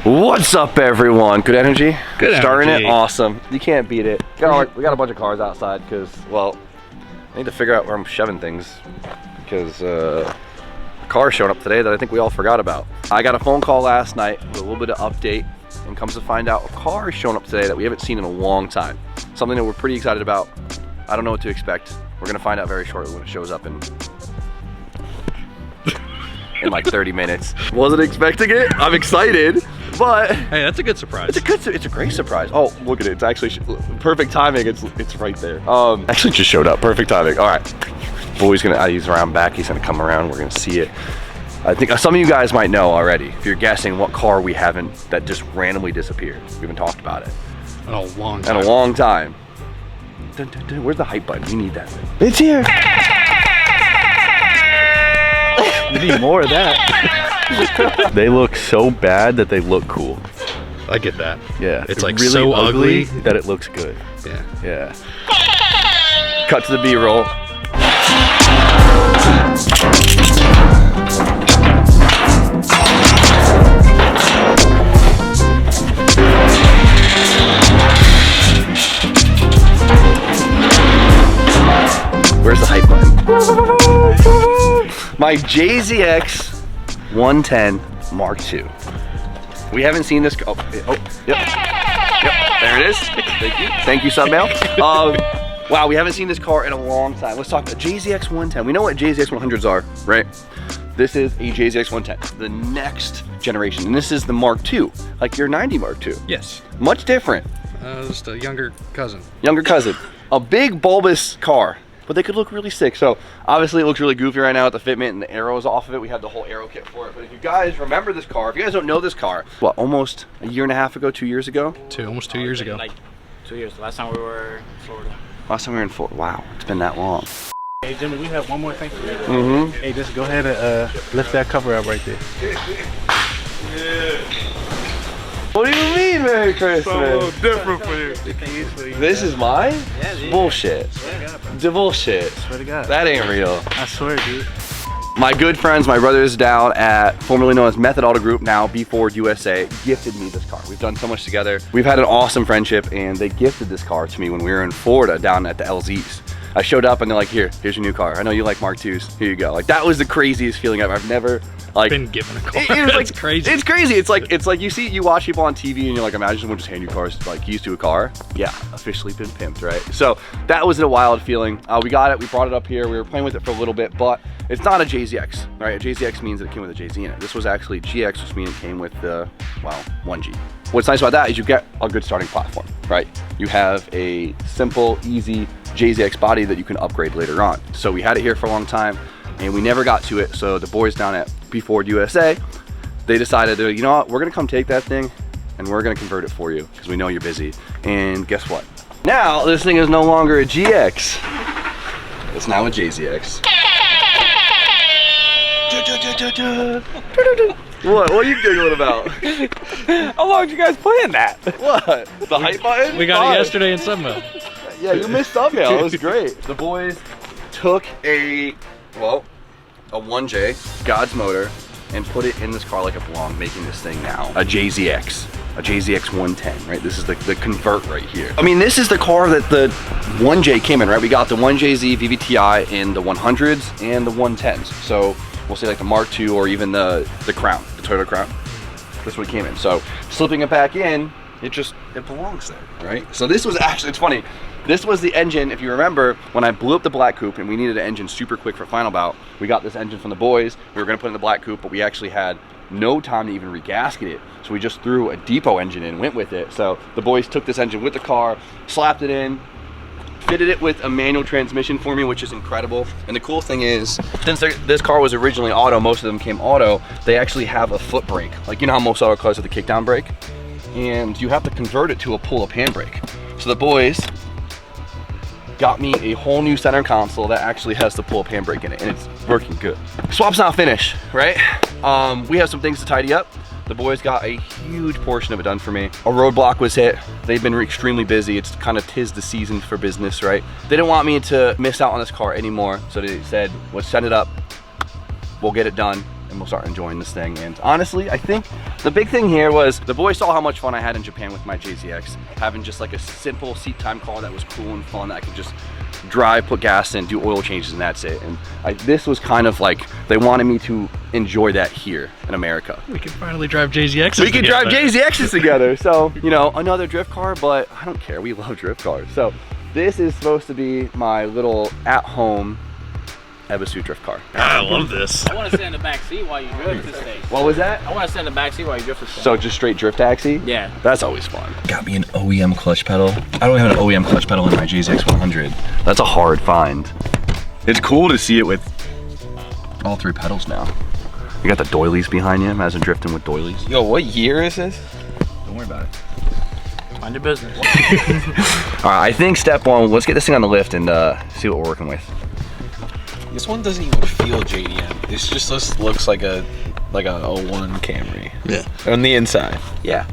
What's up, everyone? Good energy? Good Starting energy. it? Awesome. You can't beat it. We got a bunch of cars outside because, well, I need to figure out where I'm shoving things because a car showed up today that I think we all forgot about. I got a phone call last night with a little bit of update and comes to find out a car is showing up today that we haven't seen in a long time. Something that we're pretty excited about. I don't know what to expect. We're gonna find out very shortly when it shows up in like 30 minutes. Wasn't expecting it. I'm excited, but hey, that's a good surprise. It's a great surprise. Oh, look at it. It's actually perfect timing. It's right there. Actually just showed up. Perfect timing. All right. Boy's gonna, he's around back. He's gonna come around. We're gonna see it. I think some of you guys might know already. If you're guessing what car we haven't, that just randomly disappeared. We haven't talked about it. In a long time. In a long time. Dun, dun, dun. Where's the hype button? We need that thing. It's here. You need more of that. They look so bad that they look cool. I get that. Yeah. It's like really so ugly that it looks good. Yeah. Yeah. Cut to the B-roll. Where's the hype button? My JZX 110 Mark II. We haven't seen this. Yep. There it is. Thank you, Submail. Wow, we haven't seen this car in a long time. Let's talk about JZX 110. We know what JZX 100s are, right? This is a JZX 110, the next generation, and this is the Mark II, like your 90 Mark II. Yes. Much different. Just a younger cousin. Younger cousin. A big bulbous car, but they could look really sick. So obviously it looks really goofy right now with the fitment and the arrows off of it. We have the whole arrow kit for it. But if you guys remember this car, if you guys don't know this car, what, almost a year and a half ago, 2 years ago? Almost 2 years ago. Like 2 years. Last time we were in Florida. Last time we were in Florida. Wow, it's been that long. Hey Jimmy, we have one more thing for you. Mm-hmm. Hey, just go ahead and lift that cover up right there. What do you mean, Merry Christmas? It's a little different for you. This is mine? Yeah, dude. Bullshit. Swear to God, bro. The bullshit. Swear to God. That ain't real. I swear, dude. My good friends, my brothers down at formerly known as Method Auto Group, now B Ford USA, gifted me this car. We've done so much together. We've had an awesome friendship, and they gifted this car to me when we were in Florida down at the LZs. I showed up and they're like, here's your new car. I know you like Mark IIs. Here you go. Like, that was the craziest feeling I've never like Been given a car. It was like, That's crazy. It's crazy. It's like you watch people on TV and you're like, imagine someone just hand you cars like used to a car. Yeah, officially been pimped, right? So that was a wild feeling. We got it. We brought it up here. We were playing with it for a little bit, but it's not a JZX, right? A JZX means that it came with a JZ in it. This was actually GX, which means it came with the, well, 1G. What's nice about that is you get a good starting platform, right? You have a simple, easy JZX body that you can upgrade later on. So we had it here for a long time and we never got to it. So the boys down at B Ford USA, they decided, you know what, we're gonna come take that thing and we're gonna convert it for you because we know you're busy. And guess what? Now this thing is no longer a GX. It's now a JZX. What are you giggling about? How long did you guys playing that? What? The hype button? We got it yesterday in Sunville. Yeah, you missed Sunville. It was great. The boys took a 1J, God's motor, and put it in this car like it belonged, making this thing now a JZX. A JZX 110, right? This is the convert right here. I mean, this is the car that the 1J came in, right? We got the 1JZ VVTi in the 100s and the 110s. So we'll say like the Mark II or even the Crown, the Toyota Crown. That's what it came in. So slipping it back in, it belongs there, right? So this was actually, it's funny. This was the engine, if you remember, when I blew up the black coupe and we needed an engine super quick for final bout, we got this engine from the boys. We were gonna put in the black coupe, but we actually had no time to even regasket it. So we just threw a depot engine in, went with it. So the boys took this engine with the car, slapped it in, fitted it with a manual transmission for me, which is incredible. And the cool thing is, since this car was originally auto, most of them came auto, they actually have a foot brake. Like, you know how most auto cars have the kickdown brake? And you have to convert it to a pull-up handbrake. So the boys got me a whole new center console that actually has the pull-up handbrake in it, and it's working good. Swap's not finished, right? We have some things to tidy up. The boys got a huge portion of it done for me. A roadblock was hit. They've been extremely busy. It's kind of tis the season for business, right? They didn't want me to miss out on this car anymore, so they said, let's set it up, we'll get it done, and and we'll start enjoying this thing. And honestly, I think the big thing here was the boys saw how much fun I had in Japan with my JZX, having just like a simple seat time car that was cool and fun that I could just drive, put gas in, do oil changes, and that's it. And this was kind of like, they wanted me to enjoy that here in America. We can finally drive JZXs We can drive JZXs together. So, you know, another drift car, but I don't care. We love drift cars. So this is supposed to be my little at-home Ebisu drift car. I love this. I want to sit in the back seat while you drift this thing. What was that? I want to sit in the back seat while you drift this thing. So just straight drift taxi? Yeah. That's always fun. Got me an OEM clutch pedal. I don't have an OEM clutch pedal in my JZX 100. That's a hard find. It's cool to see it with all 3 pedals now. You got the doilies behind you. Imagine drifting with doilies. Yo, what year is this? Don't worry about it. Mind your business. All right, I think step 1, let's get this thing on the lift and see what we're working with. This one doesn't even feel JDM. This just looks like a 01 Camry. Yeah. On the inside. Yeah.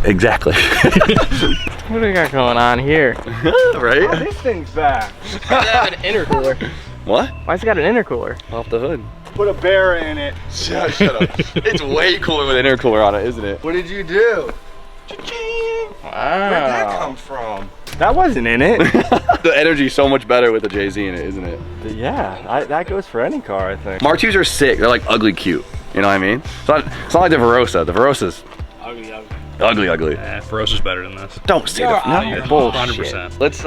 Exactly. What do we got going on here? Right? Oh, this thing's back. Why does it have an intercooler? What? Why's it got an intercooler? Off the hood. Put a bear in it. Shut up. It's way cooler with an intercooler on it, isn't it? What did you do? Cha-ching. Wow. Where'd that come from? That wasn't in it. The energy's so much better with the JZ in it, isn't it? Yeah, that goes for any car, I think. Mark IIs are sick. They're like ugly cute. You know what I mean? It's not like the Verosa. The Verosa's Ugly. ugly. Yeah, Ferosa's better than this. Don't say that. No, Yeah, bullshit. 100%. Let's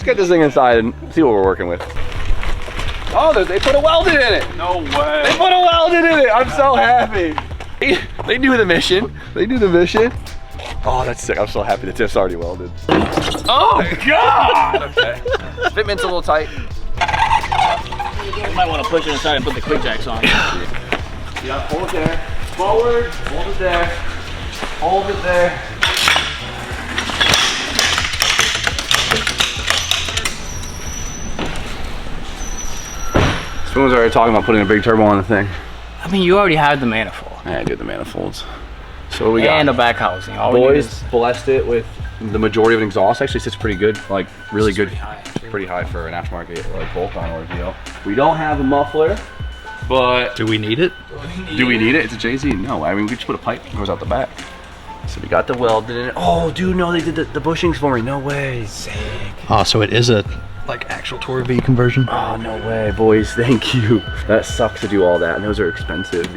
get this thing inside and see what we're working with. Oh, they put a welded in it. No way. They put a welded in it. I'm so happy. They knew the mission. They knew the mission. Oh, that's sick. I'm so happy the tip's already welded. Oh, God! Okay. Fitment's a little tight. You might want to push it inside and put the quick jacks on. Yeah, hold it there. Forward, hold it there. Hold it there. Spoon's already talking about putting a big turbo on the thing. I mean, you already have the manifold. Yeah, I did the manifolds. So what we got? And the back housing. All we need Boys is blessed it with the majority of an exhaust. Actually sits pretty good, like really good. pretty high. Pretty high for an aftermarket like bolt-on ordeal. We don't have a muffler, but Do we need it? do we need it? It's a JZ. No, I mean we just put a pipe that goes out the back. So we got the welded in it. Oh, dude, no, they did the bushings for me. No way. Sick. Oh, so it is a like actual Tour V conversion? Oh, no way, boys. Thank you. That sucks to do all that, and those are expensive.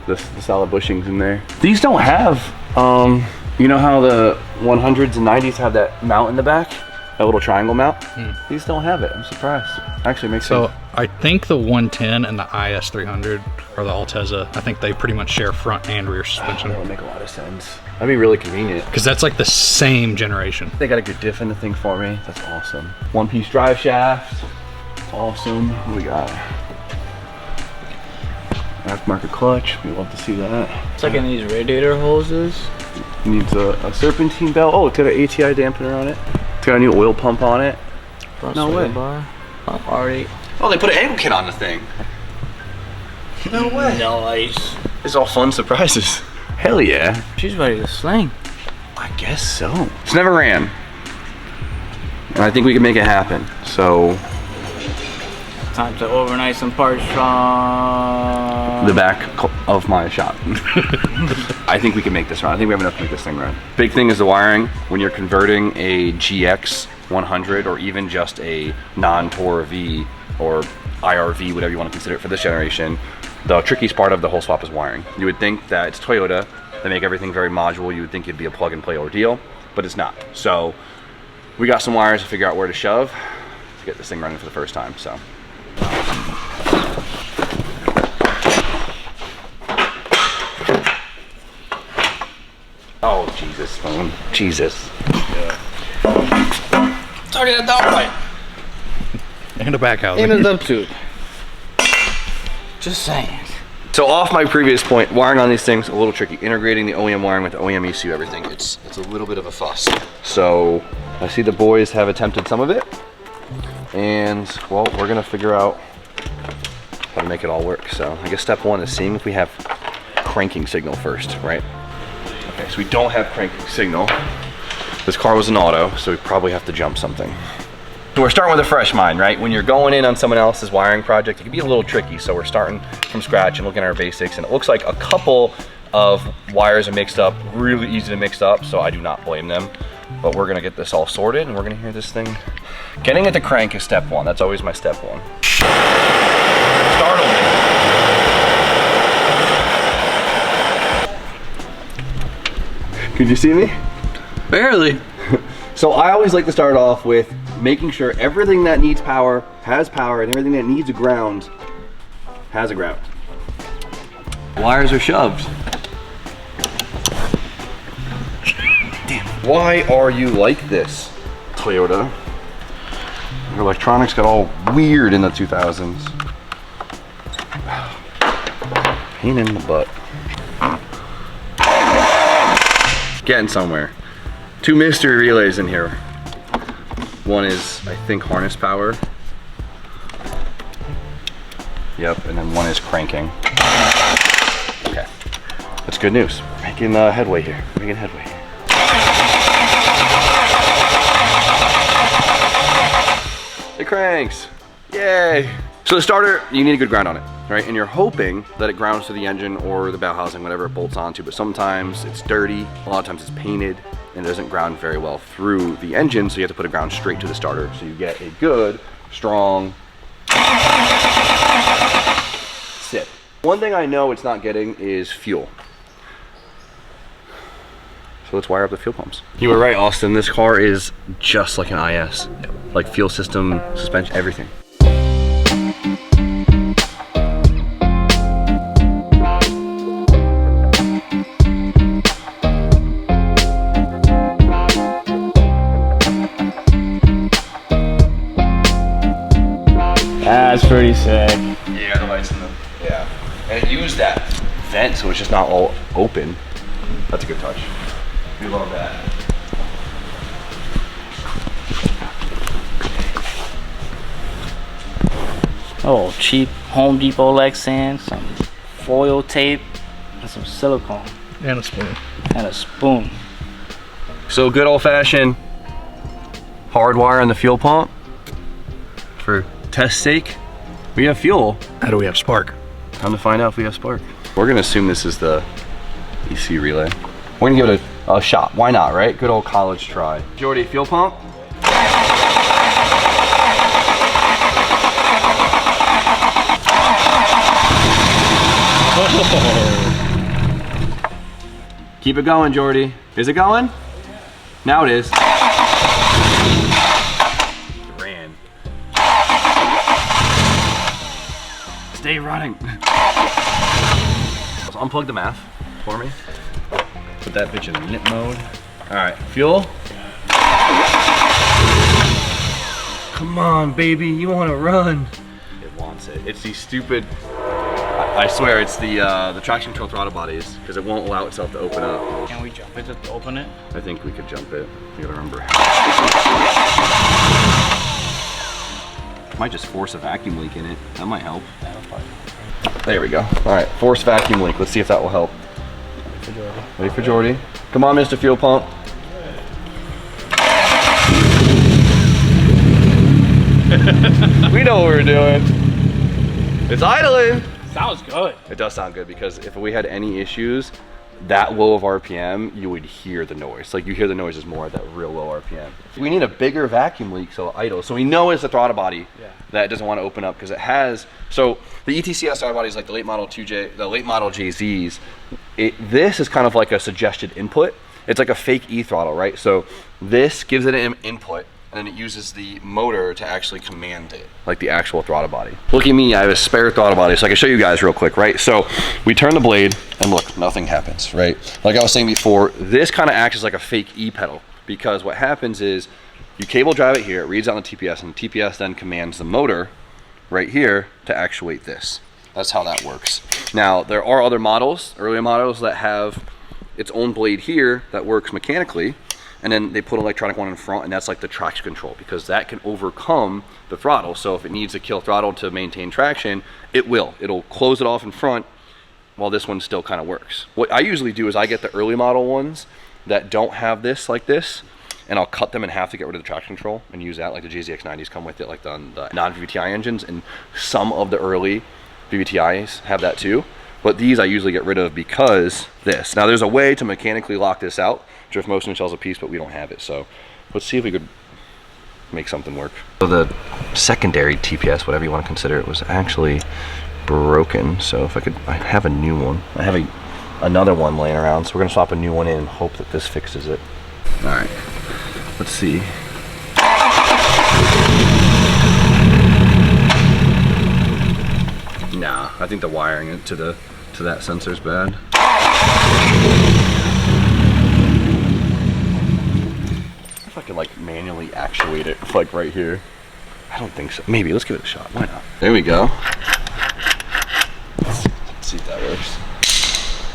The solid bushings in there. These don't have, you know how the 100s and 90s have that mount in the back? That little triangle mount? These don't have it. I'm surprised. Actually, makes So sense. I think the 110 and the IS300 or the Altezza, I think they pretty much share front and rear suspension. That would make a lot of sense. That'd be really convenient. Because that's like the same generation. They got a good diff in the thing for me. That's awesome. One-piece drive shaft. Awesome. What do we got? Aftermarket clutch. We love to see that. It's like in these radiator hoses. Needs a serpentine belt. Oh, it's got an ATI dampener on it. It's got a new oil pump on it. No way. Bar. Oh, already. Oh, they put an angle kit on the thing. No way. Nice. It's all fun surprises. Hell yeah. She's ready to sling. I guess so. It's never ran. And I think we can make it happen. So Time to overnight some parts from the back of my shop. I think we can make this run. I think we have enough to make this thing run. Big thing is the wiring. When you're converting a GX 100 or even just a non-Tour V or IRV, whatever you want to consider it for this generation, the trickiest part of the whole swap is wiring. You would think that it's Toyota. They make everything very modular. You would think it'd be a plug and play ordeal, but it's not. So we got some wires to figure out where to shove to get this thing running for the first time, so. Oh, Jesus, phone. Jesus. It's already a downpipe. And a back housing. And a dub tube. Just saying. So off my previous point, wiring on these things, a little tricky. Integrating the OEM wiring with the OEM ECU, everything, it's a little bit of a fuss. So I see the boys have attempted some of it. And, well, we're gonna figure out how to make it all work. So I guess step one is seeing if we have cranking signal first, right? Okay, so we don't have cranking signal. This car was an auto, so we probably have to jump something. So we're starting with a fresh mind, right? When you're going in on someone else's wiring project, it can be a little tricky. So we're starting from scratch and looking at our basics, and it looks like a couple of wires are mixed up, really easy to mix up, so I do not blame them. But we're gonna get this all sorted and we're gonna hear this thing. Getting it to crank is step one. That's always my step one. Startle me. Could you see me? Barely. So I always like to start off with making sure everything that needs power has power, and everything that needs a ground has a ground. Wires are shoved. Damn. Why are you like this, Toyota? Your electronics got all weird in the 2000s. Pain in the butt. Getting somewhere. 2 mystery relays in here. One is, I think, harness power. Yep, and then one is cranking. Okay, that's good news. Making headway here, making headway. It cranks, yay. So the starter, you need a good ground on it, right? And you're hoping that it grounds to the engine or the bell housing, whatever it bolts onto, but sometimes it's dirty, a lot of times it's painted, and it doesn't ground very well through the engine, so you have to put a ground straight to the starter, so you get a good, strong sit. One thing I know it's not getting is fuel. So let's wire up the fuel pumps. You were right, Austin, this car is just like an IS. Like fuel system, suspension, everything. That's pretty sick. Yeah, the lights in the, yeah. And it used that vent, so it's just not all open. That's a good touch. We love that. Oh, cheap Home Depot Lexan, some foil tape, and some silicone. And a spoon. And a spoon. So good old fashioned hard wire on the fuel pump. For test sake, we have fuel. How do we have spark? Time to find out if we have spark. We're gonna assume this is the EC relay. We're gonna give it a shot. Why not, right? Good old college try. Jordy, fuel pump. Keep it going, Jordy. Is it going? Now it is. Ran. Stay running. So unplug the math for me. Put that bitch in knit mode. All right, fuel. Come on, baby, you want to run. It wants it. It's these stupid, I swear, it's the traction control throttle bodies, because it won't allow itself to open up. Can we jump it to open it? I think we could jump it. You gotta remember. Might just force a vacuum leak in it. That might help. There we go. All right, force vacuum leak. Let's see if that will help. Ready for Jordy. Come on, Mr. Fuel Pump. We know what we're doing. It's idling. Sounds good. It does sound good, because if we had any issues, that low of RPM, you would hear the noise. Like, you hear the noises more at that real low RPM. We need a bigger vacuum leak so idle. So we know it's the throttle body that doesn't want to open up, because it has, so the ETCS throttle bodies, like the late model the late model JZs, this is kind of like a suggested input. It's like a fake E-throttle, right? So this gives it an input, and then it uses the motor to actually command it, like the actual throttle body. Look at me, I have a spare throttle body, so I can show you guys real quick, right? So we turn the blade, and look, nothing happens, right? Like I was saying before, this kind of acts as like a fake E-pedal, because what happens is you cable drive it here, it reads on the TPS, and the TPS then commands the motor right here to actuate this. That's how that works. Now, there are other models, earlier models, that have its own blade here that works mechanically, and then they put an electronic one in front, and that's like the traction control, because that can overcome the throttle. So if it needs to kill throttle to maintain traction, it will. It'll close it off in front while this one still kind of works. What I usually do is I get the early model ones that don't have this like this, and I'll cut them in half to get rid of the traction control and use that, like the JZX90s come with it, like the non-VVTi engines, and some of the early VVTis have that too. But these I usually get rid of because this. Now there's a way to mechanically lock this out. Drift Motion tells a piece, but we don't have it. So let's see if we could make something work. So the secondary TPS, whatever you want to consider it, was actually broken. So if I have a new one. I have another one laying around, so we're gonna swap a new one in and hope that this fixes it. All right, let's see. Nah, I think the wiring to that sensor is bad. If I could like manually actuate it, like right here. I don't think so. Maybe, let's give it a shot. Why not? There we go. Let's see if that works.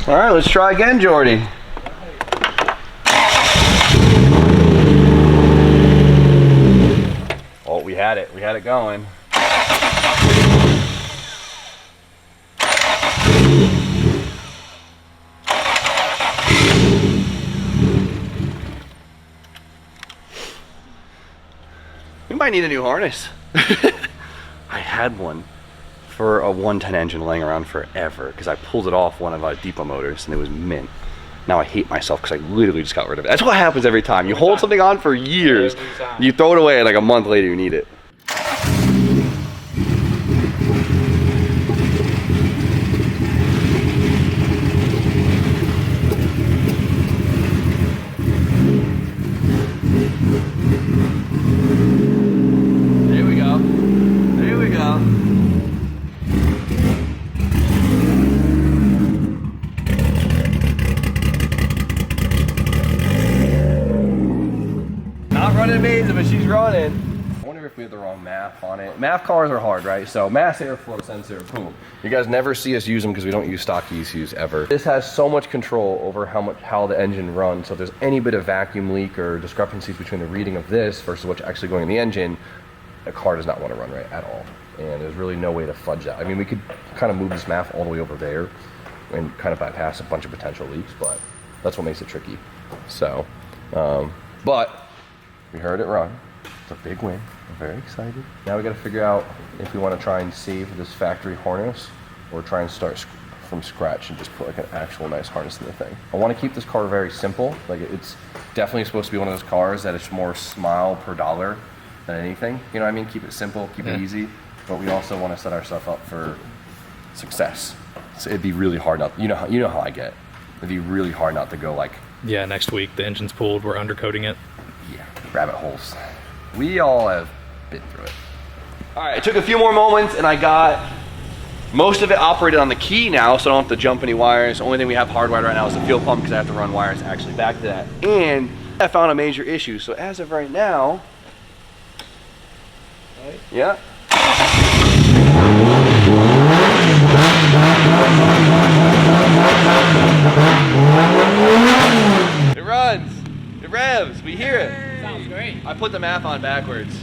All right, let's try again, Jordy. Oh, we had it. We had it going. We might need a new harness. I had one for a 110 engine laying around forever because I pulled it off one of our depot motors and it was mint. Now I hate myself because I literally just got rid of it. That's what happens every time. You hold something on for years, you throw it away, and like a month later you need it. There we go. There we go. Running amazing, but she's running. I wonder if we have the wrong MAF on it. MAF cars are hard, right? So mass airflow sensor, boom. You guys never see us use them because we don't use stock ECUs ever. This has so much control over how the engine runs. So if there's any bit of vacuum leak or discrepancies between the reading of this versus what's actually going in the engine, a car does not want to run right at all. And there's really no way to fudge that. I mean, we could kind of move this MAF all the way over there and kind of bypass a bunch of potential leaks, but that's what makes it tricky. So, but we heard it run. It's a big win. We're very excited. Now we got to figure out if we want to try and save this factory harness or try and start from scratch and just put like an actual nice harness in the thing. I want to keep this car very simple. Like it's definitely supposed to be one of those cars that it's more smile per dollar than anything. You know what I mean? Keep it simple, keep it easy. But we also want to set ourselves up for success. So it'd be really hard not. You know how I get. It'd be really hard not to go like. Yeah, next week the engine's pulled. We're undercoating it. Yeah, rabbit holes. We all have been through it. All right, it took a few more moments and I got most of it operated on the key now, so I don't have to jump any wires. The only thing we have hardwired right now is the fuel pump because I have to run wires actually back to that. And I found a major issue. So as of right now, yeah. It runs. It revs. We hear it. Sounds great. I put the MAF on backwards.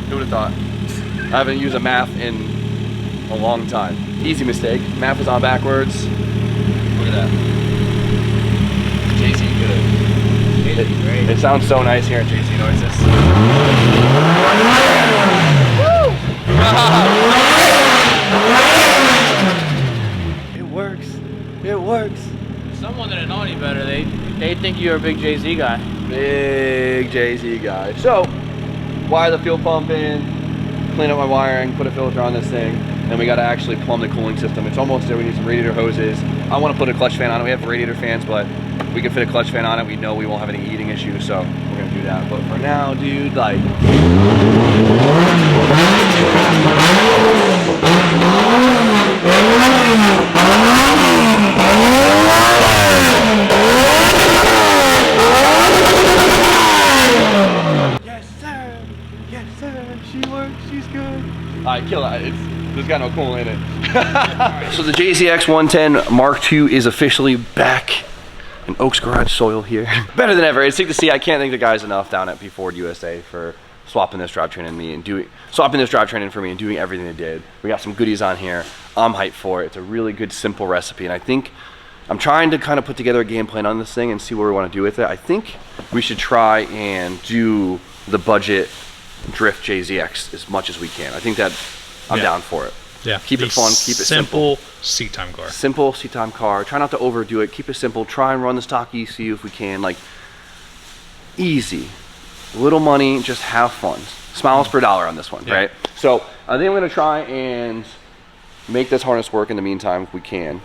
Who would have thought? I haven't used a MAF in a long time. Easy mistake. MAF was on backwards. Look at that. JC good. It sounds so nice here in JC noises. Woo! It works. It works. Someone that know any better, they think you're a big Jay-Z guy. Big Jay-Z guy. So, wire the fuel pump in, clean up my wiring, put a filter on this thing, then we gotta actually plumb the cooling system. It's almost there. We need some radiator hoses. I wanna put a clutch fan on it. We have radiator fans, but we can fit a clutch fan on it. We know we won't have any heating issues, so we're gonna do that. But for now, dude, like. Yes, sir. Yes, sir. She works. She's good. All right, kill that. There's got no coolant in it. So the JZX 110 Mark II is officially back in Oaks Garage soil here. Better than ever. It's sick to see. I can't thank the guys enough down at P Ford USA for swapping this drivetrain for me and doing everything they did. We got some goodies on here. I'm hyped for it. It's a really good, simple recipe, and I think I'm trying to kind of put together a game plan on this thing and see what we want to do with it. I think we should try and do the budget drift JZX as much as we can. I think that I'm down for it. Yeah. Keep it fun, keep it simple. Seat time car. Simple seat time car. Try not to overdo it. Keep it simple. Try and run the stock ECU if we can. Like, easy. Little money, just have fun. Smiles per dollar on this one, right? So I think I'm gonna try and make this harness work in the meantime if we can.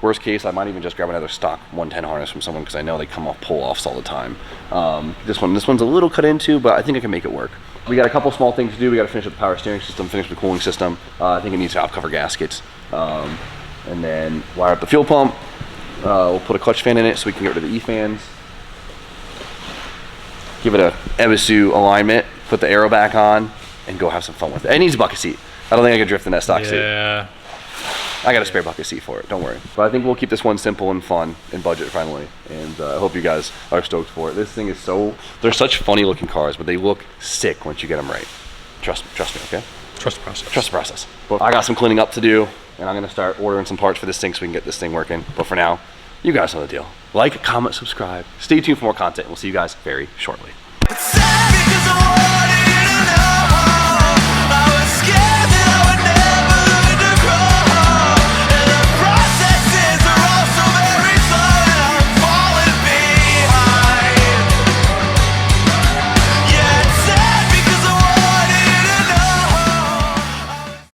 Worst case, I might even just grab another stock 110 harness from someone because I know they come off pull-offs all the time. This one's a little cut into, but I think I can make it work. We got a couple small things to do. We got to finish up the power steering system, finish the cooling system. I think it needs top cover gaskets, and then wire up the fuel pump. We'll put a clutch fan in it so we can get rid of the E-fans. Give it a Ebisu alignment, put the aero back on, and go have some fun with it. It needs a bucket seat. I don't think I could drift in that stock seat. Yeah. I got a spare bucket seat for it, don't worry. But I think we'll keep this one simple and fun and budget friendly. And I hope you guys are stoked for it. This thing is they're such funny looking cars, but they look sick once you get them right. Trust me, okay? Trust the process. Trust the process. But I got some cleaning up to do, and I'm gonna start ordering some parts for this thing so we can get this thing working. But for now, you guys know the deal. Like, comment, subscribe. Stay tuned for more content. We'll see you guys very shortly.